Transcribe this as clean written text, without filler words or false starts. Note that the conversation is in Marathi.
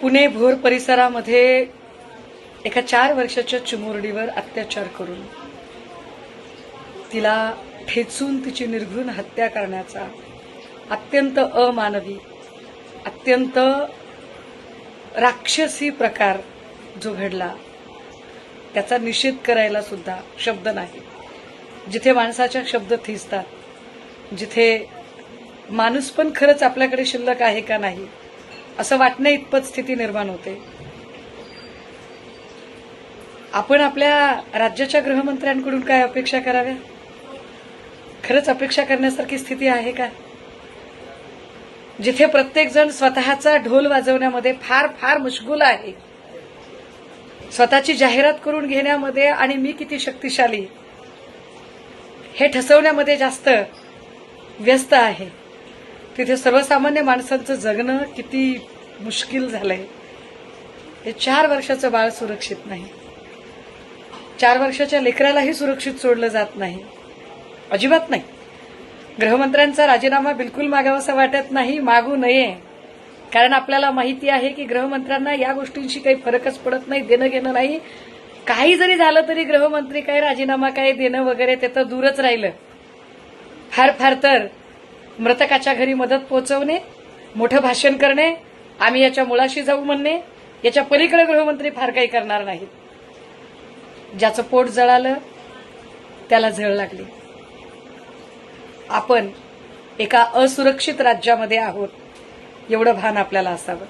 पुणे भोर परिसरामध्ये एका 4 वर्षाच्या चिमुरडीवर अत्याचार करून तिला ठेचून तिची निर्घृण हत्या करण्याचा अत्यंत अमानवी, अत्यंत राक्षसी प्रकार जो घडला, त्याचा निषेध करायला सुद्धा शब्द नाही. जिथे माणसाच्या शब्द थिजतात, जिथे माणूस पण खरंच आपल्याकडे शिल्लक आहे का नाही असं वाटण्या इतपत स्थिती निर्माण होते. आपण आपल्या राज्याच्या गृहमंत्र्यांकडून काय अपेक्षा कराव्या? खरंच अपेक्षा करण्यासारखी स्थिती आहे का? जिथे प्रत्येक जण स्वतःचा ढोल वाजवण्यामध्ये फार फार मशगूल आहे, स्वतःची जाहिरात करून घेण्यामध्ये आणि मी किती शक्तिशाली हे ठसवण्यामध्ये जास्त व्यस्त आहे, तिथे सर्वसामान्य माणसांचं जगणं किती मुश्किल झालंय. हे 4 वर्षाचं बाळ सुरक्षित नाही, 4 वर्षाच्या लेकरालाही सुरक्षित सोडलं जात नाही, अजिबात नाही. गृहमंत्र्यांचा राजीनामा बिलकुल मागावासा वाटत नाही, मागू नये. कारण आपल्याला माहिती आहे की गृहमंत्र्यांना या गोष्टींशी काही फरकच पडत नाही, देणं घेणं नाही. काही जरी झालं तरी गृहमंत्री काय राजीनामा काय देणं वगैरे ते तर दूरच राहिलं. फार फार तर मृतकाच्या घरी मदत पोहोचवणे, मोठं भाषण करणे, आम्ही याच्या मुळाशी जाऊ म्हणणे, याच्या पलीकडे गृहमंत्री फार काही करणार नाहीत. ज्याचं पोट जळालं त्याला झळ लागली. आपण एका असुरक्षित राज्यामध्ये आहोत एवढं भान आपल्याला असावं.